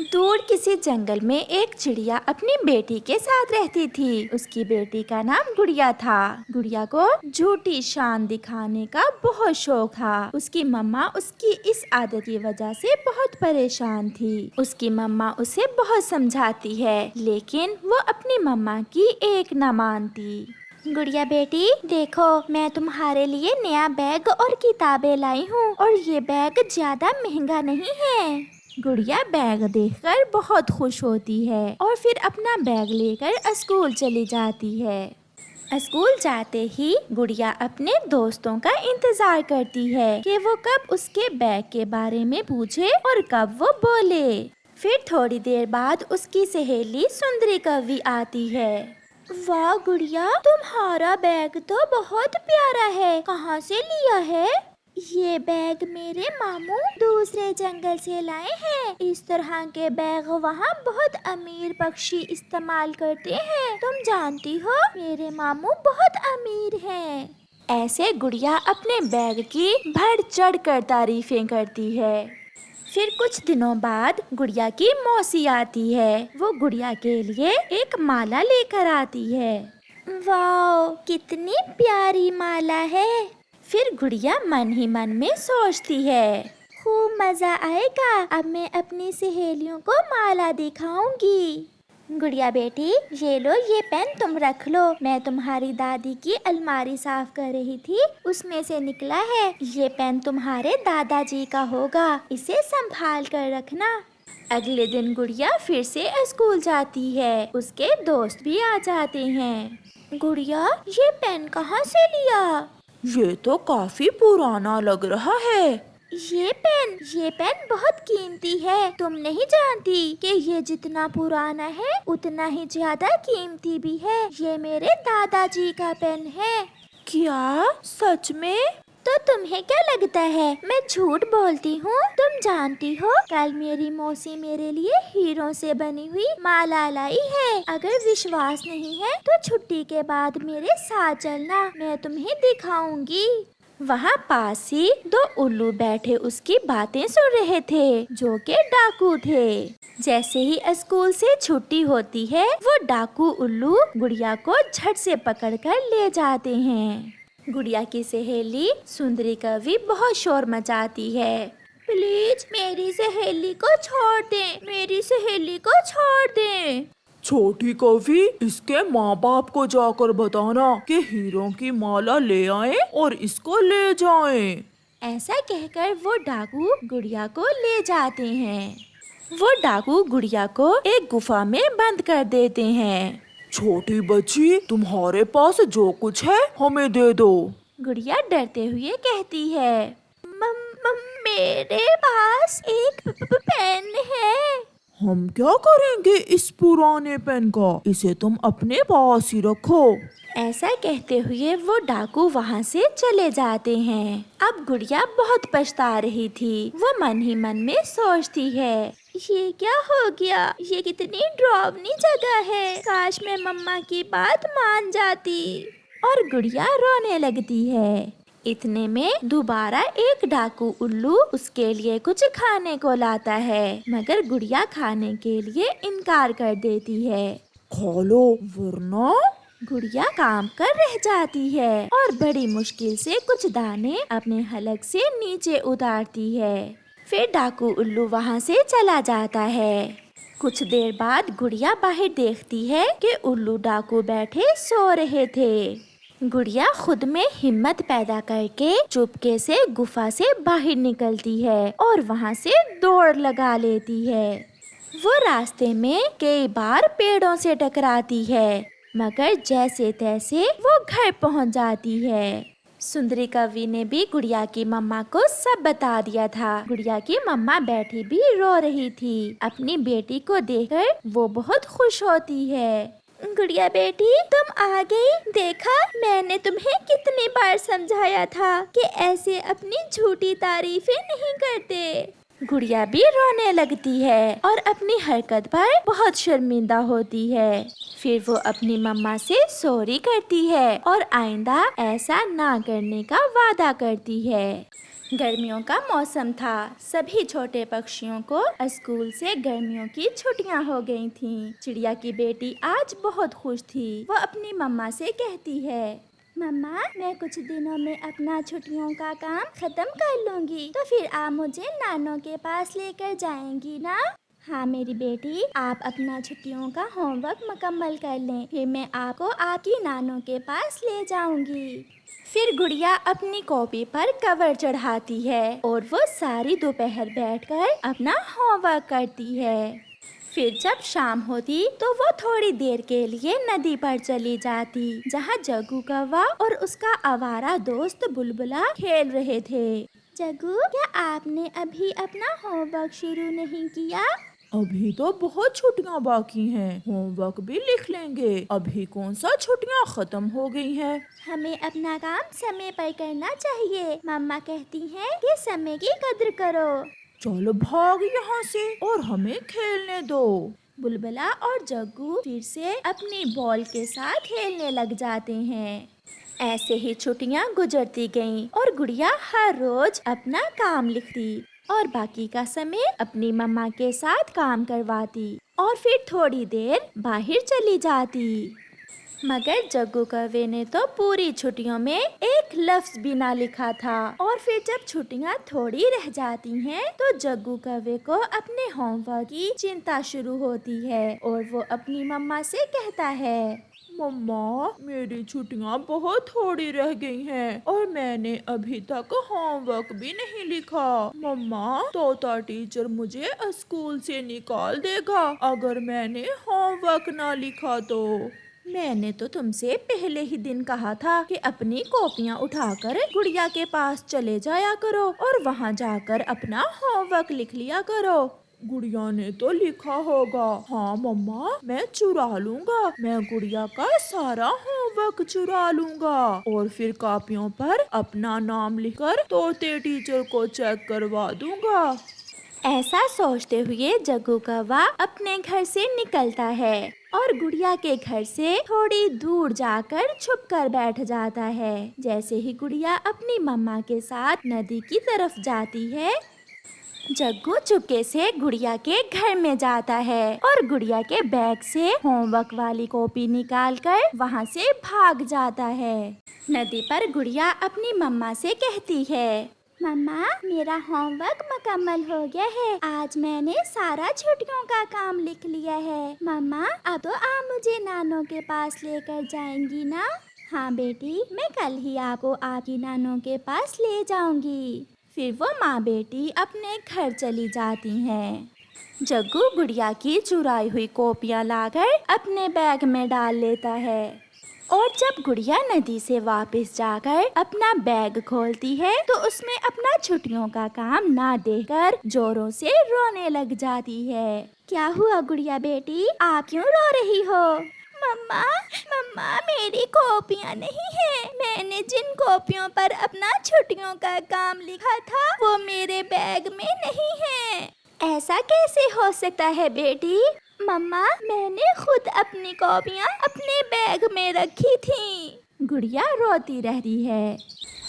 दूर किसी जंगल में एक चिड़िया अपनी बेटी के साथ रहती थी। उसकी बेटी का नाम गुड़िया था। गुड़िया को झूठी शान दिखाने का बहुत शौक था। उसकी मम्मा उसकी इस आदत की वजह से बहुत परेशान थी। उसकी मम्मा उसे बहुत समझाती है, लेकिन वो अपनी मम्मा की एक न मानती। गुड़िया बेटी, देखो मैं तुम्हारे लिए नया बैग और किताबें लाई हूँ, और ये बैग ज्यादा महंगा नहीं है। गुड़िया बैग देखकर बहुत खुश होती है और फिर अपना बैग लेकर स्कूल चली जाती है। स्कूल जाते ही गुड़िया अपने दोस्तों का इंतजार करती है कि वो कब उसके बैग के बारे में पूछे और कब वो बोले। फिर थोड़ी देर बाद उसकी सहेली सुंदरी कवि आती है। वाह गुड़िया, तुम्हारा बैग तो बहुत प्यारा है, कहाँ से लिया है? ये बैग मेरे मामू दूसरे जंगल से लाए हैं। इस तरह के बैग वहाँ बहुत अमीर पक्षी इस्तेमाल करते हैं। तुम जानती हो, मेरे मामू बहुत अमीर हैं। ऐसे गुड़िया अपने बैग की बढ़ चढ़ कर तारीफें करती है। फिर कुछ दिनों बाद गुड़िया की मौसी आती है। वो गुड़िया के लिए एक माला लेकर आती है। वाह, कितनी प्यारी माला है। फिर गुड़िया मन ही मन में सोचती है, खूब मजा आएगा, अब मैं अपनी सहेलियों को माला दिखाऊंगी। गुड़िया बेटी, ये लो, ये पेन तुम रख लो। मैं तुम्हारी दादी की अलमारी साफ कर रही थी, उसमें से निकला है। ये पेन तुम्हारे दादाजी का होगा, इसे संभाल कर रखना। अगले दिन गुड़िया फिर से स्कूल जाती है। उसके दोस्त भी आ जाते हैं। गुड़िया, ये पेन कहाँ से लिया? ये तो काफी पुराना लग रहा है। ये पेन बहुत कीमती है। तुम नहीं जानती कि ये जितना पुराना है उतना ही ज्यादा कीमती भी है। ये मेरे दादाजी का पेन है। क्या सच में? तो तुम्हें क्या लगता है मैं झूठ बोलती हूँ? तुम जानती हो, कल मेरी मौसी मेरे लिए हीरों से बनी हुई माला लाई है। अगर विश्वास नहीं है तो छुट्टी के बाद मेरे साथ चलना, मैं तुम्हें दिखाऊंगी। वहाँ पास ही दो उल्लू बैठे उसकी बातें सुन रहे थे, जो कि डाकू थे। जैसे ही स्कूल से छुट्टी होती है, वो डाकू उल्लू गुड़िया को झट से पकड़कर ले जाते हैं। गुड़िया की सहेली सुंदरी कवि बहुत शोर मचाती है। प्लीज मेरी सहेली को छोड़ दें, मेरी सहेली को छोड़ दें। छोटी कवि, इसके माँ बाप को जाकर बताना कि हीरों की माला ले आए और इसको ले जाएं। ऐसा कहकर वो डाकू गुड़िया को ले जाते हैं। वो डाकू गुड़िया को एक गुफा में बंद कर देते हैं। छोटी बच्ची, तुम्हारे पास जो कुछ है हमें दे दो। गुड़िया डरते हुए कहती है, मेरे पास एक पेन है। हम क्या करेंगे इस पुराने पेन का? इसे तुम अपने पास ही रखो। ऐसा कहते हुए वो डाकू वहाँ से चले जाते हैं। अब गुड़िया बहुत पछता रही थी। वो मन ही मन में सोचती है, ये क्या हो गया? ये कितनी डरावनी जगह है। काश मैं मम्मा की बात मान जाती। और गुड़िया रोने लगती है। इतने में दोबारा एक डाकू उल्लू उसके लिए कुछ खाने को लाता है, मगर गुड़िया खाने के लिए इनकार कर देती है। खा लो, वरना। गुड़िया काम कर रह जाती है और बड़ी मुश्किल से कुछ दाने अपने हलक से नीचे उतारती है। फिर डाकू उल्लू वहाँ से चला जाता है। कुछ देर बाद गुड़िया बाहर देखती है कि उल्लू डाकू बैठे सो रहे थे। गुड़िया खुद में हिम्मत पैदा करके चुपके से गुफा से बाहर निकलती है और वहाँ से दौड़ लगा लेती है। वो रास्ते में कई बार पेड़ों से टकराती है, मगर जैसे तैसे वो घर पहुँच जाती है। सुंदरी कवि ने भी गुड़िया की मम्मा को सब बता दिया था। गुड़िया की मम्मा बैठी भी रो रही थी। अपनी बेटी को देखकर वो बहुत खुश होती है। गुड़िया बेटी, तुम आ गई। देखा, मैंने तुम्हें कितनी बार समझाया था कि ऐसे अपनी झूठी तारीफें नहीं करते। गुड़िया भी रोने लगती है और अपनी हरकत पर बहुत शर्मिंदा होती है। फिर वो अपनी मम्मा से सॉरी करती है और आइंदा ऐसा ना करने का वादा करती है। गर्मियों का मौसम था। सभी छोटे पक्षियों को स्कूल से गर्मियों की छुट्टियां हो गई थीं। चिड़िया की बेटी आज बहुत खुश थी। वो अपनी मम्मा से कहती है, मम्मा, मैं कुछ दिनों में अपना छुट्टियों का काम खत्म कर लूंगी, तो फिर आप मुझे नानों के पास लेकर जाएंगी ना? हाँ मेरी बेटी, आप अपना छुट्टियों का होमवर्क मुकम्मल कर लें, फिर मैं आपको आपकी नानों के पास ले जाऊंगी। फिर गुड़िया अपनी कॉपी पर कवर चढ़ाती है और वो सारी दोपहर बैठकर अपना होमवर्क करती है। फिर जब शाम होती तो वो थोड़ी देर के लिए नदी पर चली जाती, जहाँ जग्गू कौवा और उसका आवारा दोस्त बुलबुला खेल रहे थे। जग्गू, क्या आपने अभी अपना होमवर्क शुरू नहीं किया? अभी तो बहुत छुट्टियां बाकी हैं, होमवर्क भी लिख लेंगे। अभी कौन सा छुट्टियां खत्म हो गई हैं। हमें अपना काम समय पर करना चाहिए। मम्मा कहती हैं कि समय की कद्र करो। चलो भाग यहाँ से और हमें खेलने दो। बुलबुला और जग्गू फिर से अपनी बॉल के साथ खेलने लग जाते हैं। ऐसे ही छुट्टियां गुजरती गईं और गुड़िया हर रोज अपना काम लिखती और बाकी का समय अपनी मम्मा के साथ काम करवाती और फिर थोड़ी देर बाहर चली जाती। मगर जग्गू कौवे ने तो पूरी छुट्टियों में एक लफ्ज भी ना लिखा था। और फिर जब छुट्टियां थोड़ी रह जाती हैं, तो जग्गू कौवे को अपने होमवर्क की चिंता शुरू होती है और वो अपनी मम्मा से कहता है, मम्मा, मेरी छुट्टियां बहुत थोड़ी रह गई हैं और मैंने अभी तक होमवर्क भी नहीं लिखा। मम्मा, तोता टीचर मुझे स्कूल से निकाल देगा अगर मैंने होमवर्क ना लिखा तो। मैंने तो तुमसे पहले ही दिन कहा था कि अपनी कॉपियाँ उठाकर गुड़िया के पास चले जाया करो और वहाँ जाकर अपना होमवर्क लिख लिया करो। गुड़िया ने तो लिखा होगा। हाँ मम्मा, मैं चुरा लूंगा। मैं गुड़िया का सारा होमवर्क चुरा लूंगा और फिर कॉपियों पर अपना नाम लिखकर तोते टीचर को चेक करवा दूंगा। ऐसा सोचते हुए जग्गू कौवा अपने घर से निकलता है और गुड़िया के घर से थोड़ी दूर जाकर छुप कर बैठ जाता है। जैसे ही गुड़िया अपनी मम्मा के साथ नदी की तरफ जाती है, जग्गू चुपके से गुड़िया के घर में जाता है और गुड़िया के बैग से होमवर्क वाली कॉपी निकालकर वहाँ से भाग जाता है। नदी पर गुड़िया अपनी मम्मा से कहती है, मम्मा, मेरा होमवर्क मुकम्मल हो गया है। आज मैंने सारा छुट्टियों का काम लिख लिया है। मम्मा, अब तो आप मुझे नानों के पास लेकर जाएंगी ना? हाँ बेटी, मैं कल ही आपको आपकी नानों के पास ले जाऊंगी। फिर वो माँ बेटी अपने घर चली जाती हैं। जग्गू गुड़िया की चुराई हुई कॉपियाँ लाकर अपने बैग में डाल लेता है और जब गुड़िया नदी से वापस जाकर अपना बैग खोलती है तो उसमें अपना छुट्टियों का काम ना देखकर जोरों से रोने लग जाती है। क्या हुआ गुड़िया बेटी, आप क्यों रो रही हो? मम्मा, मम्मा, मेरी कॉपियाँ नहीं है। मैंने जिन कॉपियों पर अपना छुट्टियों का काम लिखा था वो मेरे बैग में नहीं है। ऐसा कैसे हो सकता है बेटी? मम्मा, मैंने खुद अपनी कॉपियाँ अपने बैग में रखी थी। गुड़िया रोती रहती है।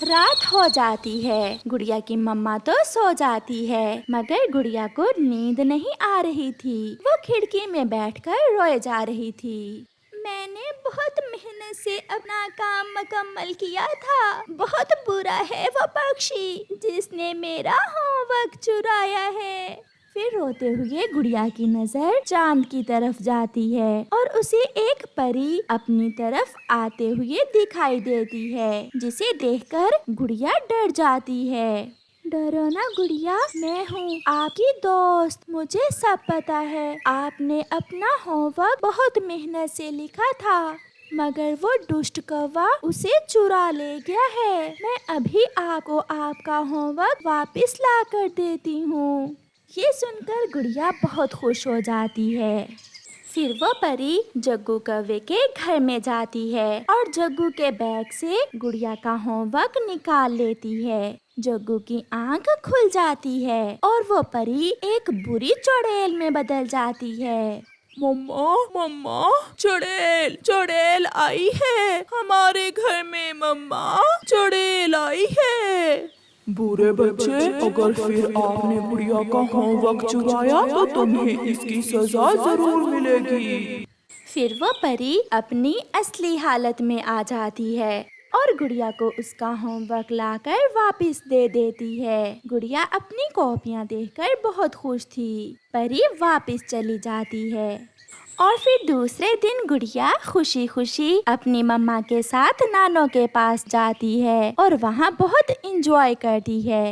रात हो जाती है। गुड़िया की मम्मा तो सो जाती है, मगर गुड़िया को नींद नहीं आ रही थी। वो खिड़की में बैठकर रोए जा रही थी। मैंने बहुत मेहनत से अपना काम मुकम्मल किया था। बहुत बुरा है वो पक्षी जिसने मेरा होमवर्क चुराया है। फिर रोते हुए गुड़िया की नजर चांद की तरफ जाती है और उसे एक परी अपनी तरफ आते हुए दिखाई देती है, जिसे देखकर गुड़िया डर जाती है। डरो ना गुड़िया, मैं हूँ आपकी दोस्त। मुझे सब पता है। आपने अपना होमवर्क बहुत मेहनत से लिखा था, मगर वो दुष्ट कौवा उसे चुरा ले गया है। मैं अभी आपको आपका होमवर्क वापस ला कर देती हूँ। ये सुनकर गुड़िया बहुत खुश हो जाती है। फिर वो परी जग्गू कौवे के घर में जाती है और जग्गू के बैग से गुड़िया का होमवर्क निकाल लेती है। जग्गू की आंख खुल जाती है और वो परी एक बुरी चुड़ैल में बदल जाती है। मम्मा, मम्मा, चुड़ैल, चुड़ैल आई है हमारे घर में। मम्मा, चुड़ैल आई है। बुरे बच्चे, अगर फिर आपने गुड़िया का होमवर्क चुराया तो तुम्हें इसकी सजा जरूर मिलेगी। फिर वो परी अपनी असली हालत में आ जाती है और गुड़िया को उसका होमवर्क लाकर वापस दे देती है। गुड़िया अपनी कॉपियाँ देखकर बहुत खुश थी। परी वापस चली जाती है और फिर दूसरे दिन गुड़िया खुशी खुशी अपनी मम्मा के साथ नानों के पास जाती है और वहाँ बहुत एंजॉय करती है।